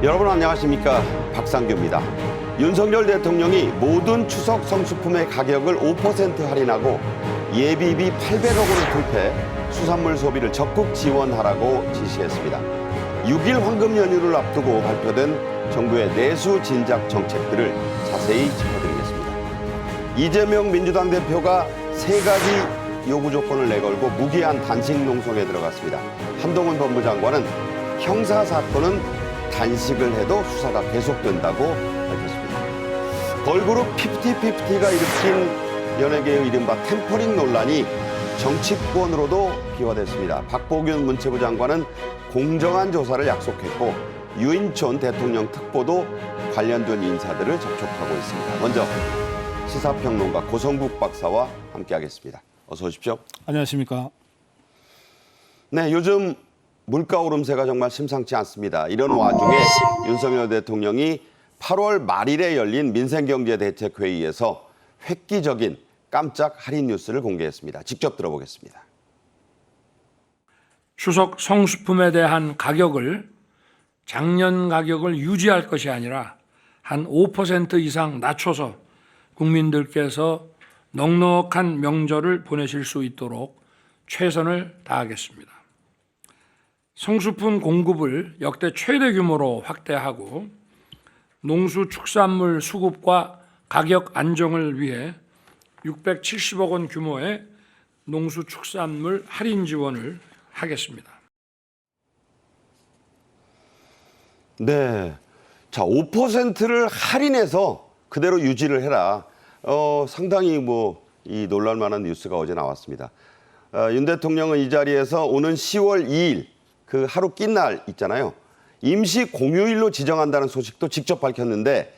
여러분 안녕하십니까, 박상규입니다. 윤석열 대통령이 모든 추석 성수품의 가격을 5% 할인하고 예비비 800억 원을 투입해 수산물 소비를 적극 지원하라고 지시했습니다. 6일 황금 연휴를 앞두고 발표된 정부의 내수 진작 정책들을 자세히 짚어드리겠습니다. 이재명 민주당 대표가 3가지 요구 조건을 내걸고 무기한 단식 농성에 들어갔습니다. 한동훈 법무장관은 형사 사건은 단식을 해도 수사가 계속된다고 밝혔습니다. 걸그룹 50/50가 일으킨 연예계의 이른바 템퍼링 논란이 정치권으로도 비화됐습니다. 박보균 문체부 장관은 공정한 조사를 약속했고 유인촌 대통령 특보도 관련된 인사들을 접촉하고 있습니다. 먼저 시사평론가 고성국 박사와 함께하겠습니다. 어서 오십시오. 안녕하십니까. 네, 요즘 물가 오름세가 정말 심상치 않습니다. 이런 와중에 윤석열 대통령이 8월 말일에 열린 민생경제대책회의에서 획기적인 깜짝 할인 뉴스를 공개했습니다. 직접 들어보겠습니다. 추석 성수품에 대한 가격을 작년 가격을 유지할 것이 아니라 한 5% 이상 낮춰서 국민들께서 넉넉한 명절을 보내실 수 있도록 최선을 다하겠습니다. 성수품 공급을 역대 최대 규모로 확대하고 농수축산물 수급과 가격 안정을 위해 670억 원 규모의 농수축산물 할인 지원을 하겠습니다. 네, 자 5%를 할인해서 그대로 유지를 해라. 상당히 이 놀랄만한 뉴스가 어제 나왔습니다. 윤 대통령은 이 자리에서 오는 10월 2일 그 하루 낀 날 있잖아요. 임시 공휴일로 지정한다는 소식도 직접 밝혔는데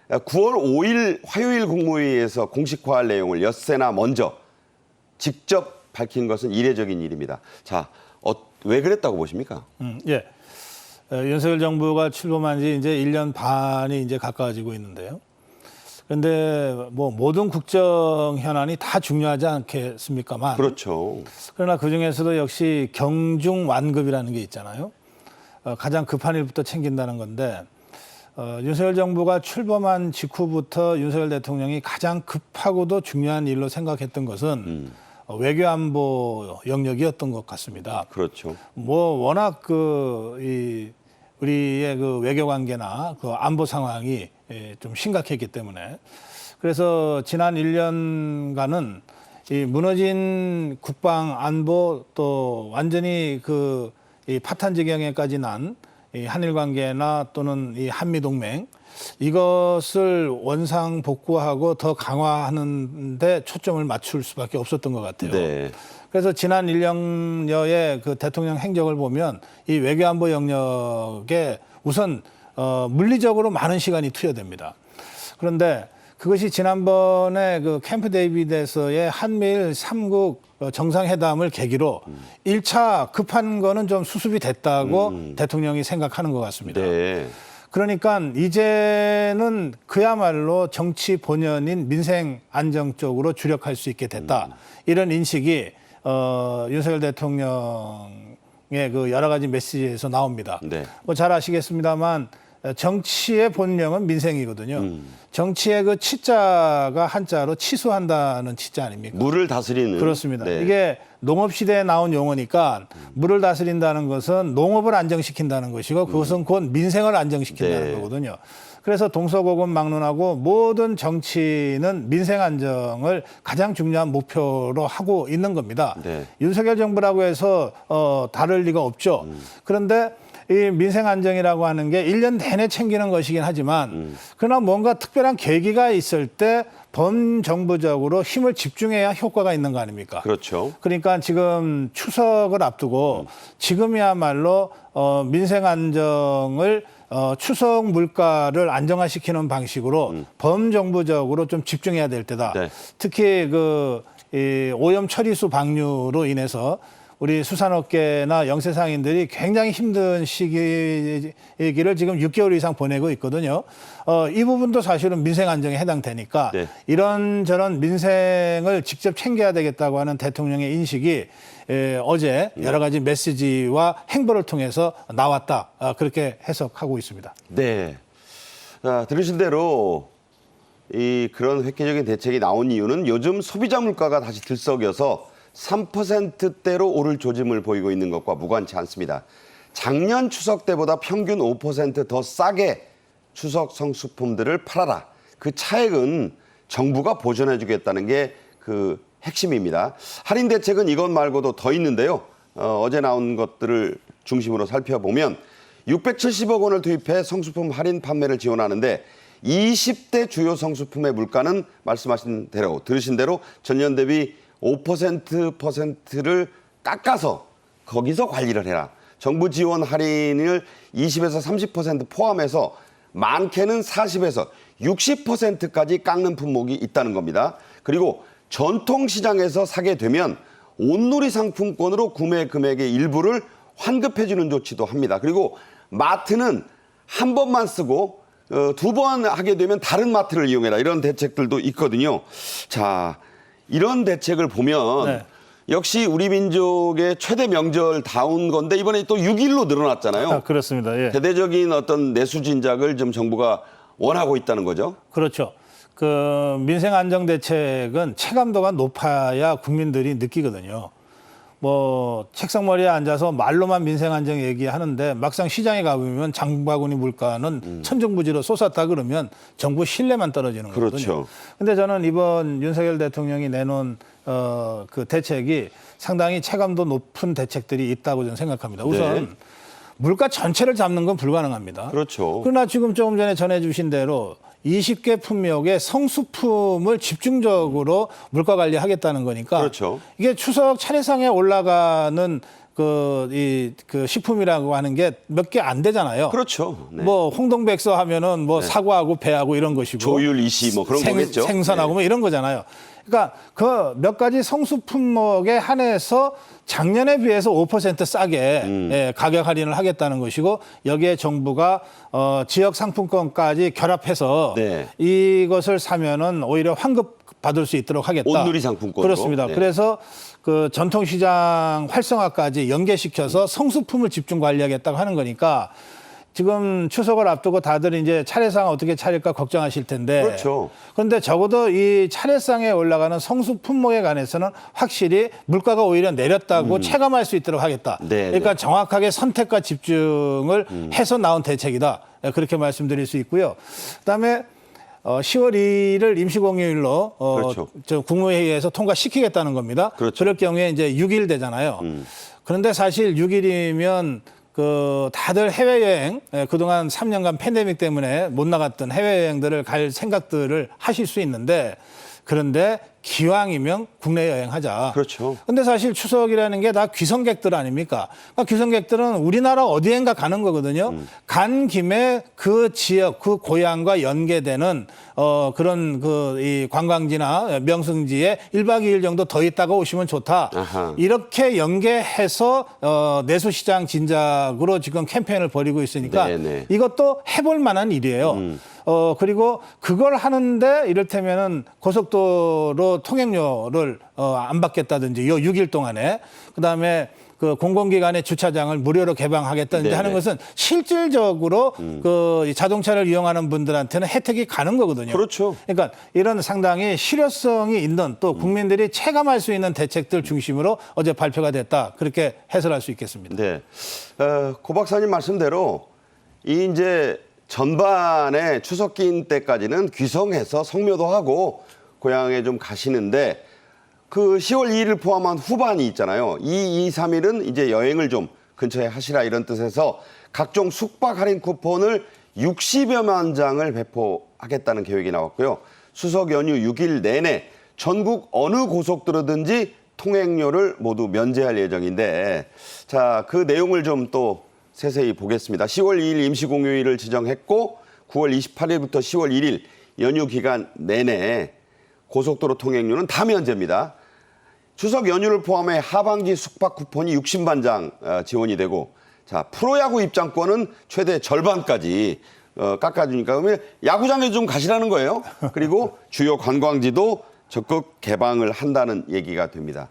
9월 5일 화요일 국무회의에서 공식화할 내용을 엿새나 먼저 직접 밝힌 것은 이례적인 일입니다. 자, 왜 그랬다고 보십니까? 예. 윤석열 정부가 출범한 지 이제 1년 반이 이제 가까워지고 있는데요. 그런데 모든 국정 현안이 다 중요하지 않겠습니까만. 그렇죠. 그러나 그 중에서도 역시 경중 완급이라는 게 있잖아요. 가장 급한 일부터 챙긴다는 건데 윤석열 정부가 출범한 직후부터 윤석열 대통령이 가장 급하고도 중요한 일로 생각했던 것은 외교 안보 영역이었던 것 같습니다. 그렇죠. 워낙 우리의 그 외교 관계나 그 안보 상황이 좀 심각했기 때문에 그래서 지난 1년간은 이 무너진 국방 안보 또 완전히 이 파탄 지경에까지 난 이 한일 관계나 또는 이 한미 동맹 이것을 원상 복구하고 더 강화하는 데 초점을 맞출 수밖에 없었던 것 같아요. 네. 그래서 지난 1년여의 그 대통령 행적을 보면 이 외교안보 영역에 우선 물리적으로 많은 시간이 투여됩니다. 그런데 그것이 지난번에 그 캠프 데이비드에서의 한미일 3국 정상회담을 계기로 1차 급한 거는 좀 수습이 됐다고 대통령이 생각하는 것 같습니다. 네. 그러니까 이제는 그야말로 정치 본연인 민생 안정 쪽으로 주력할 수 있게 됐다. 이런 인식이 윤석열 대통령의 그 여러 가지 메시지에서 나옵니다. 네. 잘 아시겠습니다만 정치의 본령은 민생이거든요. 정치의 그 치자가 한자로 치수한다는 치자 아닙니까? 물을 다스리는. 그렇습니다. 네. 이게 농업시대에 나온 용어니까 물을 다스린다는 것은 농업을 안정시킨다는 것이고 그것은 곧 민생을 안정시킨다는 네. 거거든요. 그래서 동서고금 막론하고 모든 정치는 민생 안정을 가장 중요한 목표로 하고 있는 겁니다. 네. 윤석열 정부라고 해서 다를 리가 없죠. 그런데 이 민생 안정이라고 하는 게 1년 내내 챙기는 것이긴 하지만 그러나 뭔가 특별한 계기가 있을 때 범정부적으로 힘을 집중해야 효과가 있는 거 아닙니까? 그렇죠. 그러니까 지금 추석을 앞두고 지금이야말로 민생 안정을 추석 물가를 안정화시키는 방식으로 범정부적으로 좀 집중해야 될 때다. 네. 특히 이 오염 처리수 방류로 인해서 우리 수산업계나 영세상인들이 굉장히 힘든 시기를 지금 6개월 이상 보내고 있거든요. 이 부분도 사실은 민생 안정에 해당되니까 네. 이런저런 민생을 직접 챙겨야 되겠다고 하는 대통령의 인식이 어제 여러 가지 메시지와 행보를 통해서 나왔다. 그렇게 해석하고 있습니다. 네. 자, 들으신 대로 그런 획기적인 대책이 나온 이유는 요즘 소비자 물가가 다시 들썩여서 3%대로 오를 조짐을 보이고 있는 것과 무관치 않습니다. 작년 추석 때보다 평균 5% 더 싸게 추석 성수품들을 팔아라. 그 차액은 정부가 보전해 주겠다는 게 그 핵심입니다. 할인 대책은 이것 말고도 더 있는데요. 어제 나온 것들을 중심으로 살펴보면 670억 원을 투입해 성수품 할인 판매를 지원하는데 20대 주요 성수품의 물가는 말씀하신 대로 들으신 대로 전년 대비 5%를 깎아서 거기서 관리를 해라. 정부 지원 할인을 20에서 30% 포함해서 많게는 40에서 60%까지 깎는 품목이 있다는 겁니다. 그리고 전통시장에서 사게 되면 온누리 상품권으로 구매 금액의 일부를 환급해주는 조치도 합니다. 그리고 마트는 한 번만 쓰고 2번 하게 되면 다른 마트를 이용해라. 이런 대책들도 있거든요. 자, 이런 대책을 보면 네. 역시 우리 민족의 최대 명절다운 건데 이번에 또 6일로 늘어났잖아요. 그렇습니다. 예. 대대적인 어떤 내수 진작을 좀 정부가 원하고 있다는 거죠. 그렇죠. 그 민생 안정 대책은 체감도가 높아야 국민들이 느끼거든요. 뭐 책상머리에 앉아서 말로만 민생 안정 얘기하는데 막상 시장에 가보면 장바구니 물가는 천정부지로 솟았다 그러면 정부 신뢰만 떨어지는 거거든요. 그렇죠. 근데 저는 이번 윤석열 대통령이 내놓은 그 대책이 상당히 체감도 높은 대책들이 있다고 저는 생각합니다. 우선 네. 물가 전체를 잡는 건 불가능합니다. 그렇죠. 그러나 지금 조금 전에 전해주신 대로 20개 품목의 성수품을 집중적으로 물가 관리하겠다는 거니까 그렇죠. 이게 추석 차례상에 올라가는 그 식품이라고 하는 게 몇 개 안 되잖아요. 그렇죠. 네. 뭐 홍동백서 하면은 뭐 사과하고 배하고 이런 것이고 조율 이시 뭐 그런 거겠죠. 생선하고 네. 뭐 이런 거잖아요. 그러니까 그 몇 가지 성수 품목에 한해서 작년에 비해서 5% 싸게 가격 할인을 하겠다는 것이고 여기에 정부가 지역 상품권까지 결합해서 네. 이것을 사면은 오히려 환급 받을 수 있도록 하겠다. 온누리 상품권으로. 그렇습니다. 네. 그래서 그 전통시장 활성화까지 연계시켜서 성수품을 집중 관리하겠다고 하는 거니까 지금 추석을 앞두고 다들 이제 차례상 어떻게 차릴까 걱정하실 텐데. 그렇죠. 그런데 적어도 이 차례상에 올라가는 성수 품목에 관해서는 확실히 물가가 오히려 내렸다고 체감할 수 있도록 하겠다. 네, 그러니까 네. 정확하게 선택과 집중을 해서 나온 대책이다. 그렇게 말씀드릴 수 있고요. 그다음에 10월 2일을 임시공휴일로 그렇죠. 저 국무회의에서 통과시키겠다는 겁니다. 그렇죠. 그럴 경우에 이제 6일 되잖아요. 그런데 사실 6일이면 그 다들 해외여행 그동안 3년간 팬데믹 때문에 못 나갔던 해외여행들을 갈 생각들을 하실 수 있는데 그런데 기왕이면 국내 여행하자. 그렇죠. 근데 사실 추석이라는 게 다 귀성객들 아닙니까? 그러니까 귀성객들은 우리나라 어디엔가 가는 거거든요. 간 김에 그 지역, 그 고향과 연계되는 그런 이 관광지나 명승지에 1박 2일 정도 더 있다가 오시면 좋다. 아하. 이렇게 연계해서 내수시장 진작으로 지금 캠페인을 벌이고 있으니까 네네. 이것도 해볼 만한 일이에요. 그리고 그걸 하는데 이를테면은 고속도로 통행료를 안 받겠다든지 요 6일 동안에 그다음에 그 공공기관의 주차장을 무료로 개방하겠다든지 네네. 하는 것은 실질적으로 그 자동차를 이용하는 분들한테는 혜택이 가는 거거든요. 그렇죠. 그러니까 이런 상당히 실효성이 있는 또 국민들이 체감할 수 있는 대책들 중심으로 어제 발표가 됐다. 그렇게 해설할 수 있겠습니다. 네. 고 박사님 말씀대로 이 이제 전반에 추석긴 때까지는 귀성해서 성묘도 하고 고향에 좀 가시는데 그 10월 2일을 포함한 후반이 있잖아요. 2, 3일은 이제 여행을 좀 근처에 하시라 이런 뜻에서 각종 숙박 할인 쿠폰을 60여만 장을 배포하겠다는 계획이 나왔고요. 추석 연휴 6일 내내 전국 어느 고속도로든지 통행료를 모두 면제할 예정인데 자, 그 내용을 좀 또 세세히 보겠습니다. 10월 2일 임시공휴일을 지정했고 9월 28일부터 10월 1일 연휴 기간 내내 고속도로 통행료는 다 면제입니다. 추석 연휴를 포함해 하반기 숙박 쿠폰이 60만 장 지원이 되고, 자, 프로야구 입장권은 최대 절반까지 깎아주니까 그러면 야구장에 좀 가시라는 거예요. 그리고 주요 관광지도 적극 개방을 한다는 얘기가 됩니다.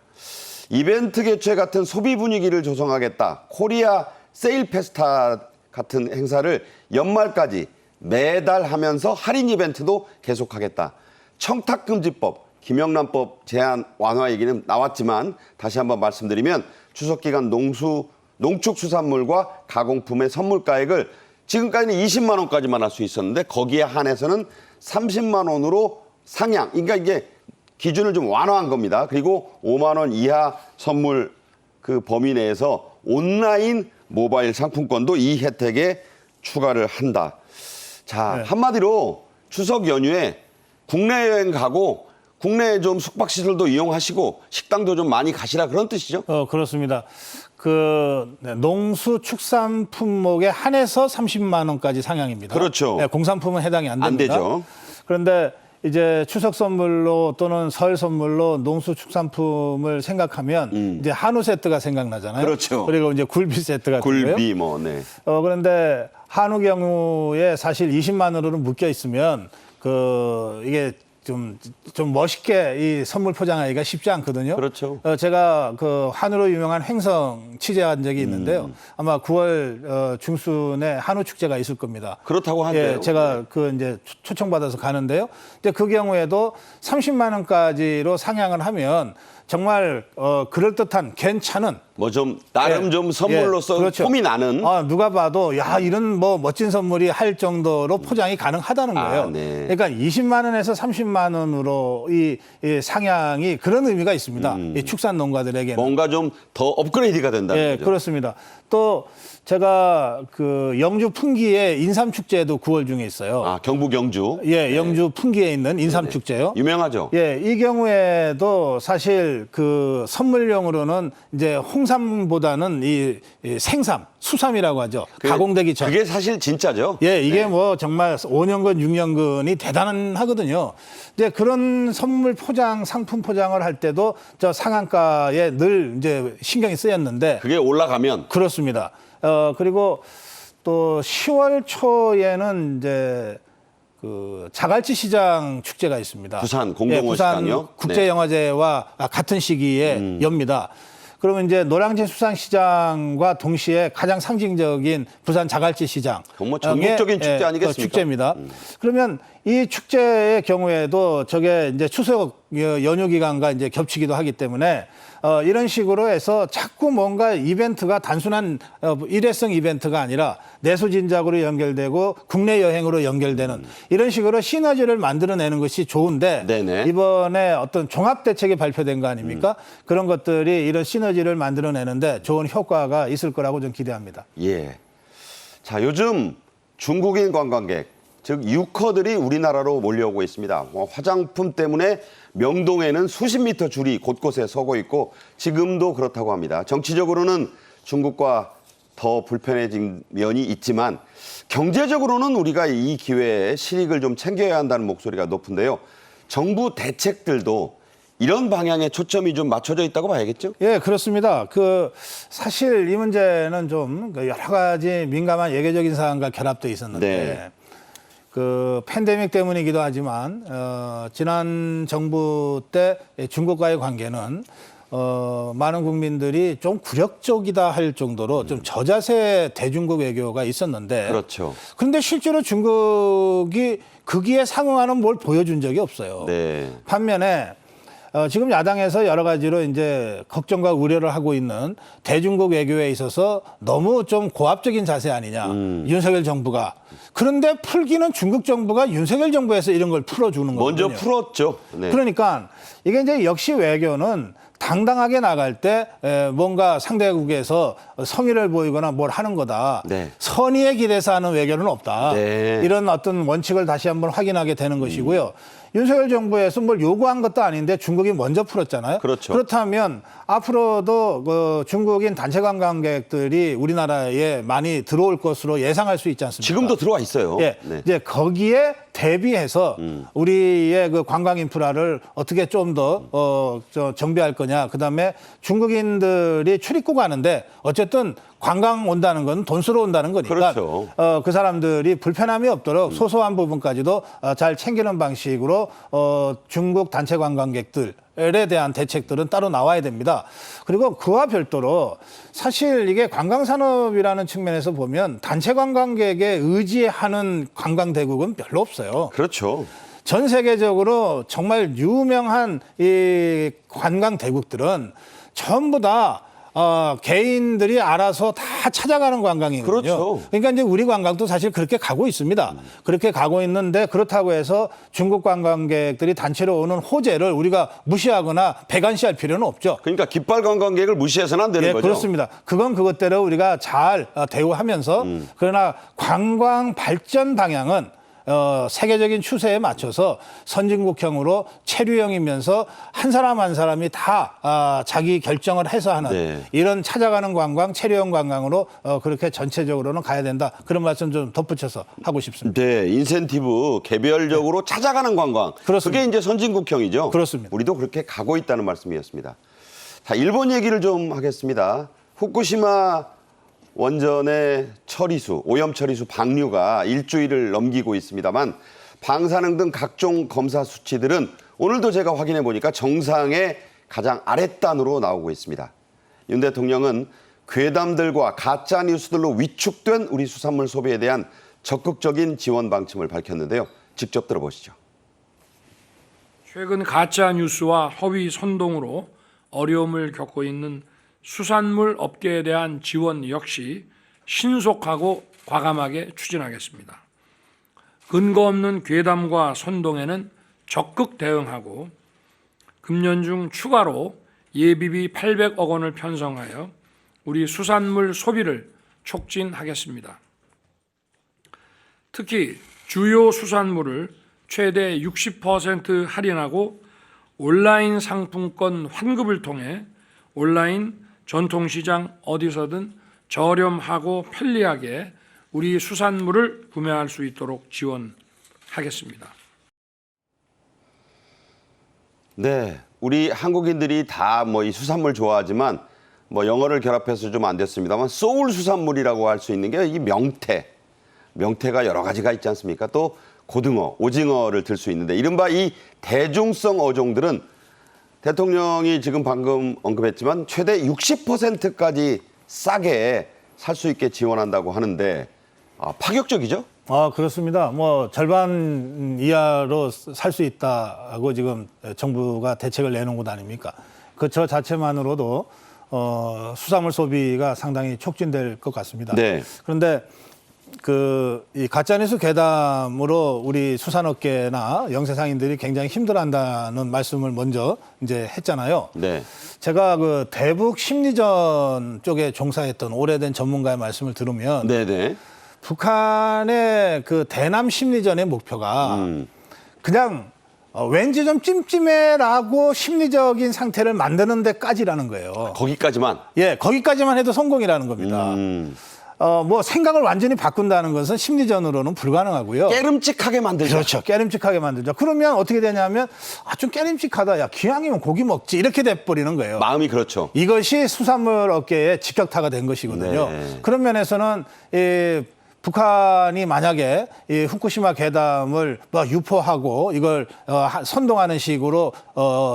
이벤트 개최 같은 소비 분위기를 조성하겠다. 코리아 세일 페스타 같은 행사를 연말까지 매달 하면서 할인 이벤트도 계속하겠다. 청탁금지법, 김영란법 제한 완화 얘기는 나왔지만 다시 한번 말씀드리면 추석 기간 농축수산물과 가공품의 선물가액을 지금까지는 20만 원까지만 할 수 있었는데 거기에 한해서는 30만 원으로 상향. 그러니까 이게 기준을 좀 완화한 겁니다. 그리고 5만 원 이하 선물 그 범위 내에서 온라인 모바일 상품권도 이 혜택에 추가를 한다. 자, 한마디로 추석 연휴에 국내 여행 가고 국내에 좀 숙박시설도 이용하시고 식당도 좀 많이 가시라 그런 뜻이죠? 그렇습니다. 농수축산 품목에 한해서 30만 원까지 상향입니다. 그렇죠. 네, 공산품은 해당이 안 됩니다. 안 되죠. 그런데 이제 추석 선물로 또는 설 선물로 농수축산품을 생각하면 이제 한우 세트가 생각나잖아요. 그렇죠. 그리고 이제 굴비 세트 같은 거요. 굴비 뭐, 네. 그런데 한우 경우에 사실 20만 원으로 묶여 있으면 이게 좀 멋있게 이 선물 포장하기가 쉽지 않거든요. 그렇죠. 제가 한우로 유명한 횡성 취재한 적이 있는데요. 아마 9월 중순에 한우 축제가 있을 겁니다. 그렇다고 하네요. 예, 제가 이제 초청받아서 가는데요. 근데 그 경우에도 30만 원까지로 상향을 하면 정말 그럴듯한 괜찮은 뭐 좀 나름 좀 선물로서 그렇죠. 폼이 나는. 누가 봐도 야 이런 뭐 멋진 선물이 할 정도로 포장이 가능하다는 거예요. 네. 그러니까 20만 원에서 30만 원으로 이 상향이 그런 의미가 있습니다. 이 축산 농가들에게는. 뭔가 좀 더 업그레이드가 된다는 예, 거죠. 그렇습니다. 또 제가 영주 풍기의 인삼축제도 9월 중에 있어요. 경북 영주. 예, 영주 풍기에 있는 인삼축제요. 유명하죠. 예, 이 경우에도 사실 선물용으로는 이제 홍삼보다는 이 생삼, 수삼이라고 하죠. 가공되기 전. 그게 사실 진짜죠. 예, 이게 뭐 정말 5년근, 6년근이 대단하거든요. 이제 그런 선물 포장, 상품 포장을 할 때도 저 상한가에 늘 이제 신경이 쓰였는데. 그게 올라가면. 그렇습니다. 그리고 또 10월 초에는 이제 자갈치 시장 축제가 있습니다. 부산 공동호 시장이요? 부산 국제영화제와 같은 시기에 엽니다. 그러면 이제 노량진 수산시장과 동시에 가장 상징적인 부산 자갈치 시장. 정말 전국적인 축제 아니겠습니까? 축제입니다. 그러면 이 축제의 경우에도 저게 이제 추석 연휴 기간과 이제 겹치기도 하기 때문에 이런 식으로 해서 자꾸 뭔가 이벤트가 단순한 일회성 이벤트가 아니라 내수진작으로 연결되고 국내 여행으로 연결되는 이런 식으로 시너지를 만들어내는 것이 좋은데 네네. 이번에 어떤 종합대책이 발표된 거 아닙니까? 그런 것들이 이런 시너지를 만들어내는데 좋은 효과가 있을 거라고 좀 기대합니다. 예. 자, 요즘 중국인 관광객, 즉 유커들이 우리나라로 몰려오고 있습니다. 화장품 때문에 명동에는 수십 미터 줄이 곳곳에 서고 있고 지금도 그렇다고 합니다. 정치적으로는 중국과 더 불편해진 면이 있지만 경제적으로는 우리가 이 기회에 실익을 좀 챙겨야 한다는 목소리가 높은데요. 정부 대책들도 이런 방향에 초점이 좀 맞춰져 있다고 봐야겠죠? 예, 그렇습니다. 사실 이 문제는 좀 여러 가지 민감한 외교적인 사안과 결합돼 있었는데 네. 팬데믹 때문이기도 하지만 지난 정부 때 중국과의 관계는 많은 국민들이 좀 굴욕적이다 할 정도로 좀 저자세 대중국 외교가 있었는데 그렇죠. 그런데 실제로 중국이 거기에 상응하는 뭘 보여준 적이 없어요. 네. 반면에 지금 야당에서 여러 가지로 이제 걱정과 우려를 하고 있는 대중국 외교에 있어서 너무 좀 고압적인 자세 아니냐. 윤석열 정부가. 그런데 풀기는 중국 정부가 윤석열 정부에서 이런 걸 풀어주는 거거든요. 먼저 풀었죠. 네. 그러니까 이게 이제 역시 외교는 당당하게 나갈 때 뭔가 상대국에서 성의를 보이거나 뭘 하는 거다. 네. 선의에 기대서 하는 외교는 없다. 네. 이런 어떤 원칙을 다시 한번 확인하게 되는 것이고요. 윤석열 정부에서 뭘 요구한 것도 아닌데 중국이 먼저 풀었잖아요. 그렇죠. 그렇다면 앞으로도 그 중국인 단체 관광객들이 우리나라에 많이 들어올 것으로 예상할 수 있지 않습니까? 지금도 들어와 있어요. 예, 네. 이제 거기에 대비해서 우리의 그 관광 인프라를 어떻게 좀 더 정비할 거냐. 그다음에 중국인들이 출입국 하는데 어쨌든 관광 온다는 건 돈 쓰러 온다는 거니까 그렇죠. 그 사람들이 불편함이 없도록 소소한 부분까지도 잘 챙기는 방식으로 중국 단체 관광객들에 대한 대책들은 따로 나와야 됩니다. 그리고 그와 별도로 사실 이게 관광산업이라는 측면에서 보면 단체 관광객에 의지하는 관광대국은 별로 없어요. 그렇죠. 전 세계적으로 정말 유명한 이 관광 대국들은 전부 다 개인들이 알아서 다 찾아가는 관광이거든요. 그렇죠. 그러니까 이제 우리 관광도 사실 그렇게 가고 있습니다. 그렇게 가고 있는데 그렇다고 해서 중국 관광객들이 단체로 오는 호재를 우리가 무시하거나 배관시할 필요는 없죠. 그러니까 깃발 관광객을 무시해서는 안 되는 예, 거죠. 그렇습니다. 그건 그것대로 우리가 잘 대우하면서 그러나 관광 발전 방향은 세계적인 추세에 맞춰서 선진국형으로 체류형이면서 한 사람 한 사람이 다 자기 결정을 해서 하는 네. 이런 찾아가는 관광, 체류형 관광으로 그렇게 전체적으로는 가야 된다. 그런 말씀 좀 덧붙여서 하고 싶습니다. 네, 인센티브 개별적으로 찾아가는 관광. 그렇습니다. 그게 이제 선진국형이죠. 그렇습니다. 우리도 그렇게 가고 있다는 말씀이었습니다. 자, 일본 얘기를 좀 하겠습니다. 후쿠시마 원전의 처리수, 오염 처리수 방류가 일주일을 넘기고 있습니다만 방사능 등 각종 검사 수치들은 오늘도 제가 확인해 보니까 정상의 가장 아랫단으로 나오고 있습니다. 윤 대통령은 괴담들과 가짜 뉴스들로 위축된 우리 수산물 소비에 대한 적극적인 지원 방침을 밝혔는데요. 직접 들어보시죠. 최근 가짜 뉴스와 허위 선동으로 어려움을 겪고 있는 수산물 업계에 대한 지원 역시 신속하고 과감하게 추진하겠습니다. 근거 없는 괴담과 선동에는 적극 대응하고 금년 중 추가로 예비비 800억 원을 편성하여 우리 수산물 소비를 촉진하겠습니다. 특히 주요 수산물을 최대 60% 할인하고 온라인 상품권 환급을 통해 온라인 전통시장 어디서든 저렴하고 편리하게 우리 수산물을 구매할 수 있도록 지원하겠습니다. 네, 우리 한국인들이 다 뭐 이 수산물 좋아하지만 뭐 영어를 결합해서 좀 안 됐습니다만 소울 수산물이라고 할 수 있는 게 이 명태. 명태가 여러 가지가 있지 않습니까? 또 고등어, 오징어를 들 수 있는데 이른바 이 대중성 어종들은 대통령이 지금 방금 언급했지만 최대 60%까지 싸게 살 수 있게 지원한다고 하는데 파격적이죠? 그렇습니다. 뭐 절반 이하로 살 수 있다고 지금 정부가 대책을 내놓은 것 아닙니까? 그 저 자체만으로도 수산물 소비가 상당히 촉진될 것 같습니다. 네. 그런데 이 가짜뉴스 괴담으로 우리 수산업계나 영세상인들이 굉장히 힘들어한다는 말씀을 먼저 이제 했잖아요. 네. 제가 그 대북 심리전 쪽에 종사했던 오래된 전문가의 말씀을 들으면 네네. 북한의 그 대남 심리전의 목표가 그냥 왠지 좀 찜찜해라고 심리적인 상태를 만드는 데까지라는 거예요. 거기까지만. 예, 거기까지만 해도 성공이라는 겁니다. 뭐 생각을 완전히 바꾼다는 것은 심리전으로는 불가능하고요. 깨름직하게 만들죠. 그렇죠. 깨름직하게 만들죠. 그러면 어떻게 되냐면 좀 깨름직하다. 야, 기왕이면 고기 먹지. 이렇게 돼버리는 거예요. 마음이 그렇죠. 이것이 수산물 업계의 직격타가 된 것이거든요. 네. 그런 면에서는 북한이 만약에 이 후쿠시마 괴담을 유포하고 이걸 선동하는 식으로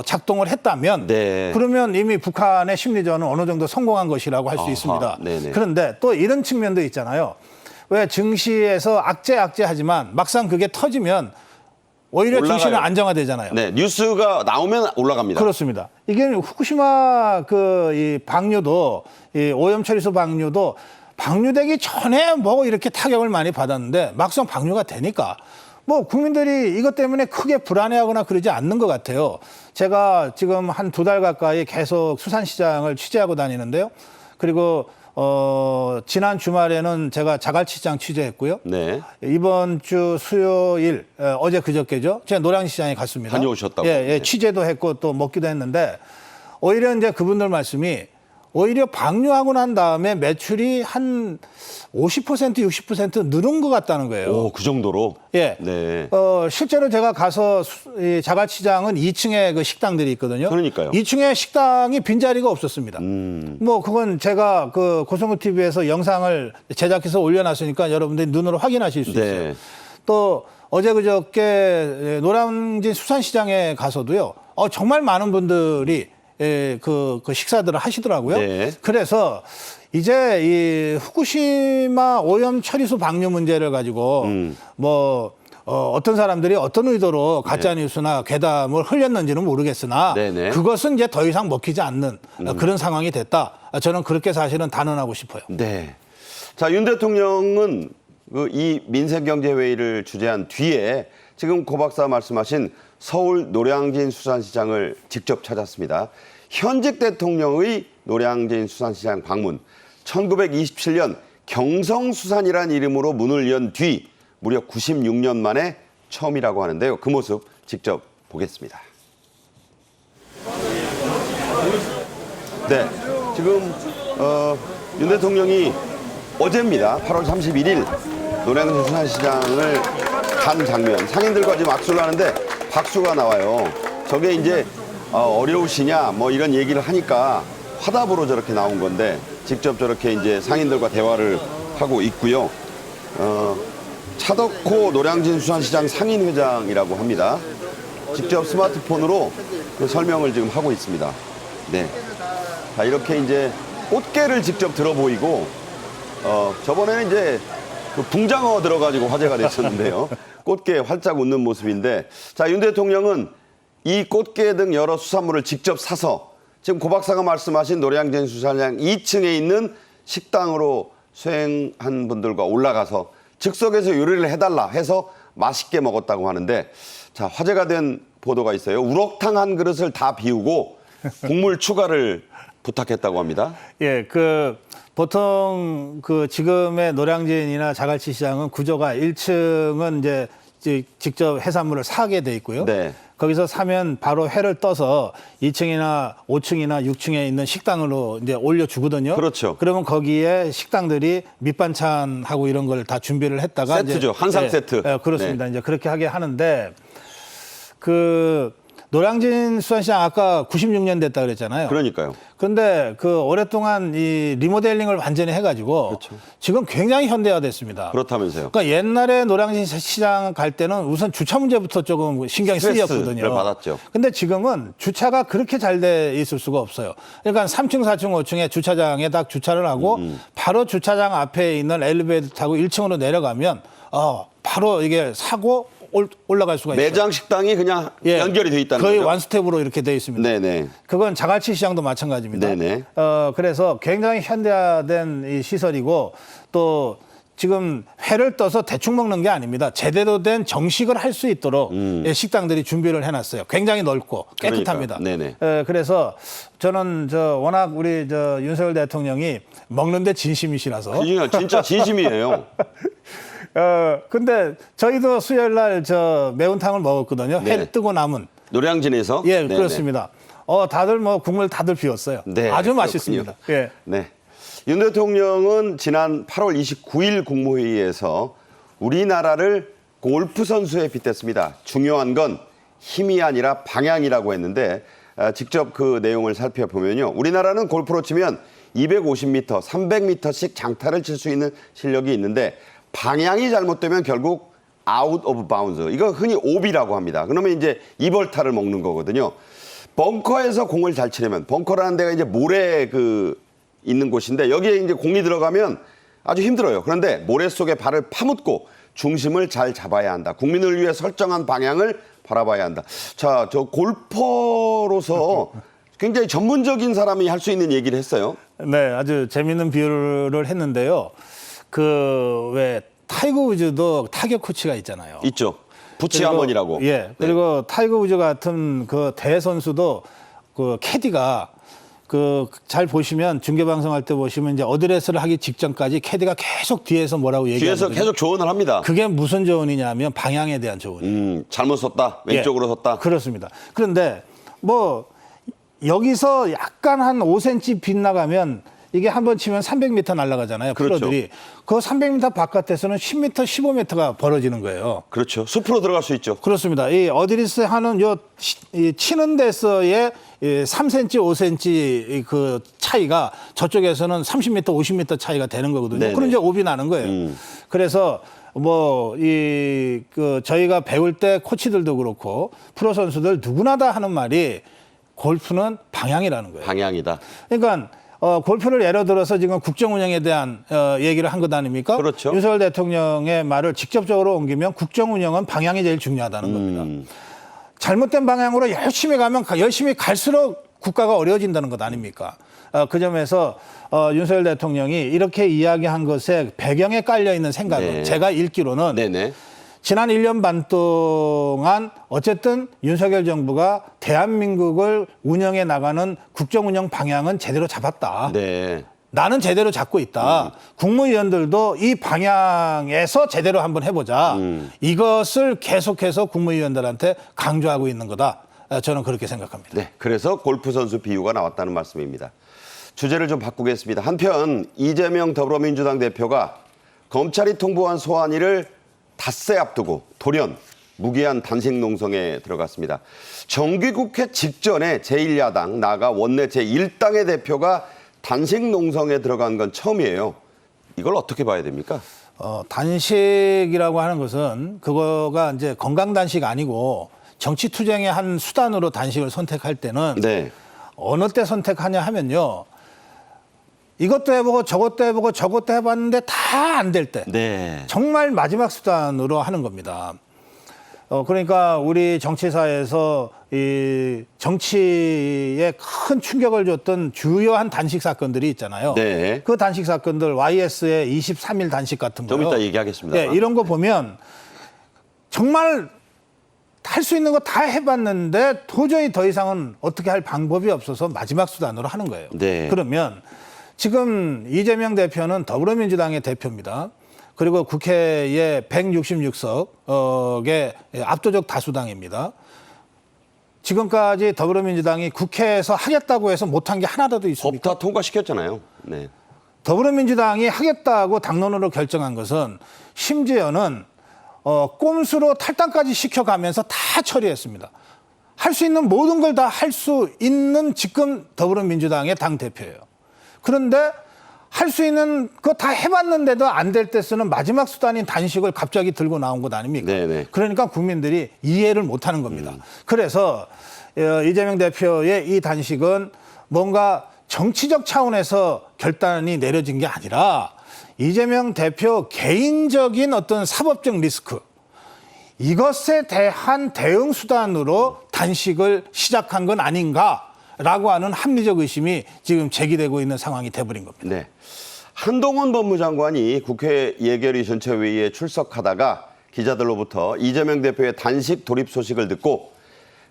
작동을 했다면 네. 그러면 이미 북한의 심리전은 어느 정도 성공한 것이라고 할 수 있습니다. 네네. 그런데 또 이런 측면도 있잖아요. 왜 증시에서 악재하지만 막상 그게 터지면 오히려 올라가요. 증시는 안정화되잖아요. 네, 뉴스가 나오면 올라갑니다. 그렇습니다. 이게 후쿠시마 이 방류도 이 오염 처리소 방류도 방류되기 전에 뭐 이렇게 타격을 많이 받았는데 막상 방류가 되니까 뭐 국민들이 이것 때문에 크게 불안해하거나 그러지 않는 것 같아요. 제가 지금 한 2달 가까이 계속 수산시장을 취재하고 다니는데요. 그리고 지난 주말에는 제가 자갈치장 취재했고요. 네. 이번 주 수요일, 어제 그저께죠. 제가 노량시장에 갔습니다. 다녀오셨다고? 예, 네. 취재도 했고 또 먹기도 했는데 오히려 이제 그분들 말씀이 오히려 방류하고 난 다음에 매출이 한 50%, 60% 늘은 것 같다는 거예요. 오, 그 정도로? 예. 네. 실제로 제가 가서 이 자갈치장은 2층에 그 식당들이 있거든요. 그러니까요. 2층에 식당이 빈자리가 없었습니다. 뭐 그건 제가 그 고성구 TV에서 영상을 제작해서 올려놨으니까 여러분들이 눈으로 확인하실 수 있어요. 네. 또 어제 그저께 노량진 수산시장에 가서도요. 정말 많은 분들이 그 식사들을 하시더라고요. 네. 그래서 이제 이 후쿠시마 오염 처리수 방류 문제를 가지고 어떤 사람들이 어떤 의도로 가짜 뉴스나 괴담을 흘렸는지는 모르겠으나 네네. 그것은 이제 더 이상 먹히지 않는 그런 상황이 됐다. 저는 그렇게 사실은 단언하고 싶어요. 네. 자, 윤 대통령은 이 민생경제회의를 주재한 뒤에 지금 고 박사 말씀하신 서울 노량진 수산시장을 직접 찾았습니다. 현직 대통령의 노량진 수산시장 방문, 1927년 경성수산이라는 이름으로 문을 연 뒤 무려 96년 만에 처음이라고 하는데요. 그 모습 직접 보겠습니다. 네, 지금 윤 대통령이 어제입니다. 8월 31일 노량진 수산시장을 간 장면, 상인들과 지금 악수를 하는데 박수가 나와요. 저게 이제 어려우시냐 뭐 이런 얘기를 하니까 화답으로 저렇게 나온 건데 직접 저렇게 이제 상인들과 대화를 하고 있고요. 차덕호 노량진 수산시장 상인회장이라고 합니다. 직접 스마트폰으로 그 설명을 지금 하고 있습니다. 네. 자, 이렇게 이제 꽃게를 직접 들어 보이고 저번에는 이제 그 붕장어 들어가지고 화제가 됐었는데요. 꽃게 활짝 웃는 모습인데, 자, 윤 대통령은 이 꽃게 등 여러 수산물을 직접 사서 지금 고 박사가 말씀하신 노량진 수산시장 2층에 있는 식당으로 수행한 분들과 올라가서 즉석에서 요리를 해달라 해서 맛있게 먹었다고 하는데, 자, 화제가 된 보도가 있어요. 우럭탕 한 그릇을 다 비우고 국물 추가를 부탁했다고 합니다. 예, 보통 지금의 노량진이나 자갈치 시장은 구조가 1층은 이제 직접 해산물을 사게 돼 있고요. 네. 거기서 사면 바로 회를 떠서 2층이나 5층이나 6층에 있는 식당으로 이제 올려주거든요. 그렇죠. 그러면 거기에 식당들이 밑반찬하고 이런 걸 다 준비를 했다가 세트죠. 한상 세트. 그렇습니다. 네. 이제 그렇게 하게 하는데 노량진 수산시장 아까 96년 됐다 그랬잖아요. 그러니까요. 그런데 오랫동안 이 리모델링을 완전히 해가지고 그렇죠. 지금 굉장히 현대화됐습니다. 그렇다면서요. 그러니까 옛날에 노량진 시장 갈 때는 우선 주차 문제부터 조금 신경이 쓰였거든요. 스트레스를 받았죠. 근데 지금은 주차가 그렇게 잘 돼 있을 수가 없어요. 그러니까 3층, 4층, 5층에 주차장에 딱 주차를 하고 바로 주차장 앞에 있는 엘리베이터 타고 1층으로 내려가면 바로 이게 사고 올라갈 수가 있어요. 매장 식당이 그냥 연결이 돼 있다는 거의 거죠? 완스텝으로 이렇게 돼 있습니다. 네네. 그건 자갈치 시장도 마찬가지입니다. 네네. 그래서 굉장히 현대화된 이 시설이고 또 지금 회를 떠서 대충 먹는 게 아닙니다. 제대로 된 정식을 할 수 있도록 식당들이 준비를 해놨어요. 굉장히 넓고 깨끗합니다. 그러니까. 네네. 그래서 저는 워낙 우리 윤석열 대통령이 먹는데 진심이시라서. 진짜 진심이에요. 근데 저희도 수요일 날 매운탕을 먹었거든요. 네. 회 뜨고 남은. 노량진에서? 예, 네네. 그렇습니다. 다들 국물 다들 비웠어요. 네, 아주 그렇군요. 맛있습니다. 예. 네. 윤 대통령은 지난 8월 29일 국무회의에서 우리나라를 골프 선수에 빗댔습니다. 중요한 건 힘이 아니라 방향이라고 했는데 직접 그 내용을 살펴보면요. 우리나라는 골프로 치면 250m, 300m씩 장타를 칠 수 있는 실력이 있는데 방향이 잘못되면 결국 아웃 오브 바운드. 이거 흔히 오비라고 합니다. 그러면 이제 이벌타를 먹는 거거든요. 벙커에서 공을 잘 치려면 벙커라는 데가 이제 모래 있는 곳인데 여기에 이제 공이 들어가면 아주 힘들어요. 그런데 모래 속에 발을 파묻고 중심을 잘 잡아야 한다. 국민을 위해 설정한 방향을 바라봐야 한다. 자, 저 골퍼로서 굉장히 전문적인 사람이 할 수 있는 얘기를 했어요. 네, 아주 재밌는 비유를 했는데요. 왜 타이거 우즈도 타격 코치가 있잖아요. 있죠. 부치아먼이라고. 예. 그리고 타이거 우즈 같은 대선수도 캐디가 잘 보시면 중계방송할 때 보시면 이제 어드레스를 하기 직전까지 캐디가 계속 뒤에서 뭐라고 얘기하거든요. 뒤에서 계속 조언을 합니다. 그게 무슨 조언이냐면 방향에 대한 조언이에요. 잘못 섰다, 왼쪽으로 예, 섰다. 그렇습니다. 그런데 뭐 여기서 약간 한 5cm 빗나가면 이게 한번 치면 300m 날아가잖아요. 그렇죠. 프로들이. 그 300m 바깥에서 10m, 15m가 벌어지는 거예요. 그렇죠. 숲으로 들어갈 수 있죠. 그렇습니다. 이 어드리스 하는 이 치는 데서의 3cm, 5cm 그 차이가 저쪽에서는 30m, 50m 차이가 되는 거거든요. 네네. 그럼 이제 오비 나는 거예요. 그래서 뭐 저희가 배울 때 코치들도 그렇고 프로 선수들 누구나 다 하는 말이 골프는 방향이라는 거예요. 방향이다. 그러니까 골프를 예로 들어서 지금 국정운영에 대한 얘기를 한 것 아닙니까? 그렇죠. 윤석열 대통령의 말을 직접적으로 옮기면 국정운영은 방향이 제일 중요하다는 겁니다. 잘못된 방향으로 열심히 가면 열심히 갈수록 국가가 어려워진다는 것 아닙니까? 그 점에서 윤석열 대통령이 이렇게 이야기한 것에 배경에 깔려 있는 생각은 네. 제가 읽기로는 네네. 지난 1년 반 동안 어쨌든 윤석열 정부가 대한민국을 운영해 나가는 국정운영 방향은 제대로 잡았다. 네. 나는 제대로 잡고 있다. 국무위원들도 이 방향에서 제대로 한번 해보자. 이것을 계속해서 국무위원들한테 강조하고 있는 거다. 저는 그렇게 생각합니다. 네. 그래서 골프 선수 비유가 나왔다는 말씀입니다. 주제를 좀 바꾸겠습니다. 한편 이재명 더불어민주당 대표가 검찰이 통보한 소환이를 닷새 앞두고 돌연 무기한 단식 농성에 들어갔습니다. 정기국회 직전에 제1야당 나아가 원내 제1당의 대표가 단식 농성에 들어간 건 처음이에요. 이걸 어떻게 봐야 됩니까? 단식이라고 하는 것은 그거가 이제 건강 단식 아니고 정치 투쟁의 한 수단으로 단식을 선택할 때는 네. 어느 때 선택하냐 하면요. 이것도 해보고 저것도 해보고 저것도 해봤는데 다 안 될 때. 네. 정말 마지막 수단으로 하는 겁니다. 그러니까 우리 정치사에서 이 정치에 큰 충격을 줬던 주요한 단식 사건들이 있잖아요. 네. 그 단식 사건들 YS의 23일 단식 같은 거요. 좀 이따 얘기하겠습니다. 네, 이런 거 보면 정말 할 수 있는 거 다 해봤는데 도저히 더 이상은 어떻게 할 방법이 없어서 마지막 수단으로 하는 거예요. 네. 그러면 지금 이재명 대표는 더불어민주당의 대표입니다. 그리고 국회에 166석의 압도적 다수당입니다. 지금까지 더불어민주당이 국회에서 하겠다고 해서 못한 게 하나라도 있습니까? 법 다 통과시켰잖아요. 네. 더불어민주당이 하겠다고 당론으로 결정한 것은 심지어는 꼼수로 탈당까지 시켜가면서 다 처리했습니다. 할 수 있는 모든 걸 다 할 수 있는 지금 더불어민주당의 당대표예요. 그런데 할 수 있는 거 다 해봤는데도 안 될 때 쓰는 마지막 수단인 단식을 갑자기 들고 나온 것 아닙니까? 네네. 그러니까 국민들이 이해를 못하는 겁니다. 그래서 이재명 대표의 이 단식은 뭔가 정치적 차원에서 결단이 내려진 게 아니라 이재명 대표 개인적인 어떤 사법적 리스크 이것에 대한 대응 수단으로 단식을 시작한 건 아닌가라고 하는 합리적 의심이 지금 제기되고 있는 상황이 돼버린 겁니다. 네. 한동훈 법무장관이 국회 예결위 전체회의에 출석하다가 기자들로부터 이재명 대표의 단식 돌입 소식을 듣고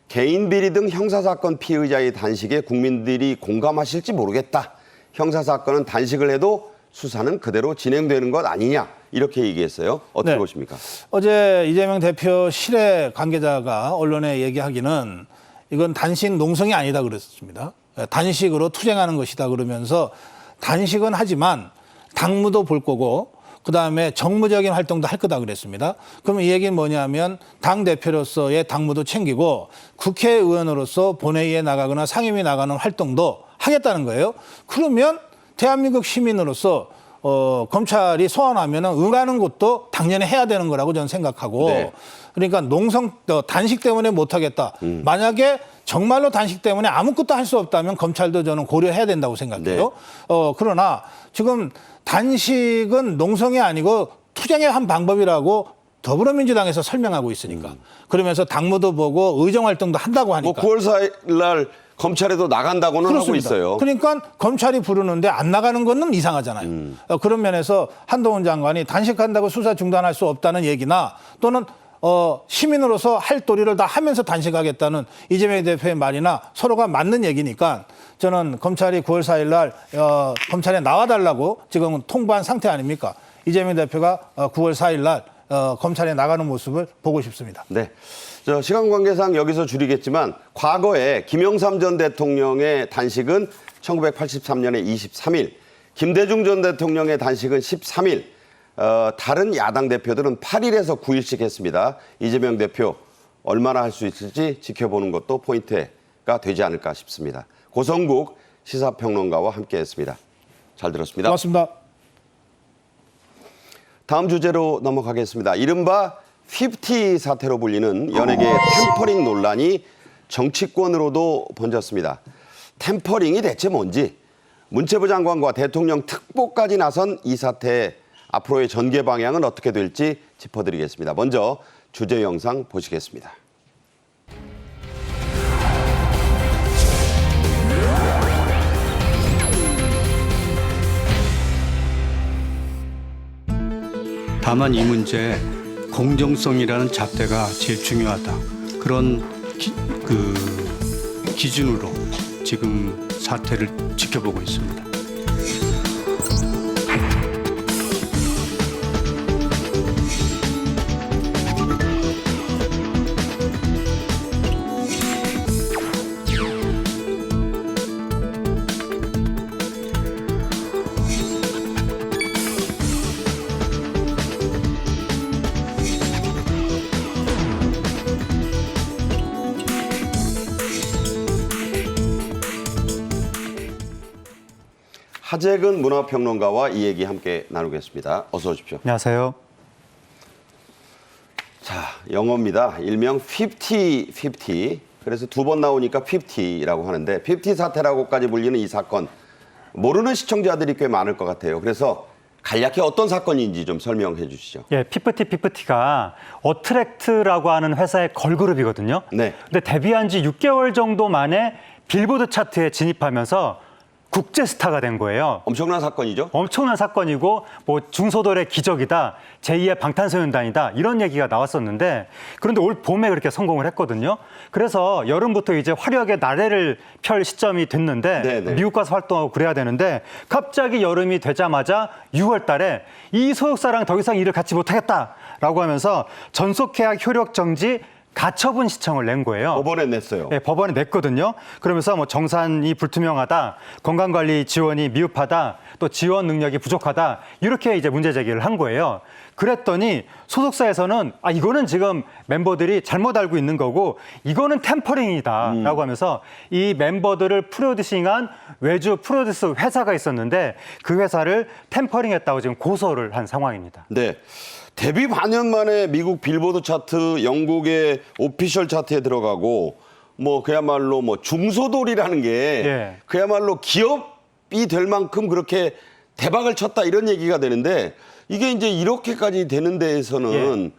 개인 비리 등 형사사건 피의자의 단식에 국민들이 공감하실지 모르겠다. 형사사건은 단식을 해도 수사는 그대로 진행되는 것 아니냐. 이렇게 얘기했어요. 어떻게 네. 보십니까? 어제 이재명 대표 실의 관계자가 언론에 얘기하기는 이건 단식 농성이 아니다 그랬습니다. 단식으로 투쟁하는 것이다 그러면서 단식은 하지만 당무도 볼 거고 그다음에 정무적인 활동도 할 거다 그랬습니다. 그러면 이 얘기는 뭐냐면 당대표로서의 당무도 챙기고 국회의원으로서 본회의에 나가거나 상임위 나가는 활동도 하겠다는 거예요. 그러면 대한민국 시민으로서 검찰이 소환하면은 응하는 것도 당연히 해야 되는 거라고 저는 생각하고 네. 그러니까 단식 때문에 못하겠다. 만약에 정말로 단식 때문에 아무것도 할 수 없다면 검찰도 저는 고려해야 된다고 생각해요. 네. 그러나 지금 단식은 농성이 아니고 투쟁의 한 방법이라고 더불어민주당에서 설명하고 있으니까 그러면서 당무도 보고 의정활동도 한다고 하니까. 뭐 9월 4일 날 검찰에도 나간다고는 그렇습니다. 하고 있어요. 그러니까 검찰이 부르는데 안 나가는 거는 이상하잖아요. 그런 면에서 한동훈 장관이 단식한다고 수사 중단할 수 없다는 얘기나 또는 시민으로서 할 도리를 다 하면서 단식하겠다는 이재명 대표의 말이나 서로가 맞는 얘기니까 저는 검찰이 9월 4일 날 검찰에 나와달라고 지금 통보한 상태 아닙니까? 이재명 대표가 9월 4일 날 검찰에 나가는 모습을 보고 싶습니다. 네. 시간 관계상 여기서 줄이겠지만 과거에 김영삼 전 대통령의 단식은 1983년에 23일, 김대중 전 대통령의 단식은 13일, 다른 야당 대표들은 8일에서 9일씩 했습니다. 이재명 대표 얼마나 할 수 있을지 지켜보는 것도 포인트가 되지 않을까 싶습니다. 고성국 시사평론가와 함께했습니다. 잘 들었습니다. 고맙습니다. 다음 주제로 넘어가겠습니다. 이른바 50 사태로 불리는 연예계 템퍼링 논란이 정치권으로도 번졌습니다. 템퍼링이 대체 뭔지, 문체부 장관과 대통령 특보까지 나선 이 사태의 앞으로의 전개 방향은 어떻게 될지 짚어드리겠습니다. 먼저 주제 영상 보시겠습니다. 다만 이 문제 공정성이라는 잣대가 제일 중요하다. 그런 기준으로 지금 사태를 지켜보고 있습니다. 하재근 문화평론가와 이 얘기 함께 나누겠습니다. 어서 오십시오. 안녕하세요. 자, 영어입니다. 일명 50. 그래서 두 번 나오니까 50라고 하는데 50 사태라고까지 불리는 이 사건 모르는 시청자들이 꽤 많을 것 같아요. 그래서 간략히 어떤 사건인지 좀 설명해 주시죠. 예, 피프티가 어트랙트라고 하는 회사의 걸그룹이거든요. 네. 근데 데뷔한 지 6개월 정도 만에 빌보드 차트에 진입하면서 국제 스타가 된 거예요. 엄청난 사건이죠? 엄청난 사건이고 뭐 중소돌의 기적이다, 제2의 방탄소년단이다 이런 얘기가 나왔었는데 그런데 올 봄에 그렇게 성공을 했거든요. 그래서 여름부터 이제 화려하게 나래를 펼 시점이 됐는데 네네. 미국 가서 활동하고 그래야 되는데 갑자기 여름이 되자마자 6월 달에 이 소속사랑 더 이상 일을 같이 못하겠다라고 하면서 전속계약 효력 정지 가처분 신청을 낸 거예요. 법원에 냈어요. 네, 법원에 냈거든요. 그러면서 뭐 정산이 불투명하다, 건강관리 지원이 미흡하다, 또 지원 능력이 부족하다 이렇게 이제 문제 제기를 한 거예요. 그랬더니 소속사에서는 이거는 지금 멤버들이 잘못 알고 있는 거고 이거는 템퍼링이다라고 하면서 이 멤버들을 프로듀싱한 외주 프로듀스 회사가 있었는데 그 회사를 템퍼링했다고 지금 고소를 한 상황입니다. 네. 데뷔 반년 만에 미국 빌보드 차트, 영국의 오피셜 차트에 들어가고 뭐 그야말로 뭐 중소돌이라는 게 예. 그야말로 기업이 될 만큼 그렇게 대박을 쳤다 이런 얘기가 되는데 이게 이제 이렇게까지 되는 데에서는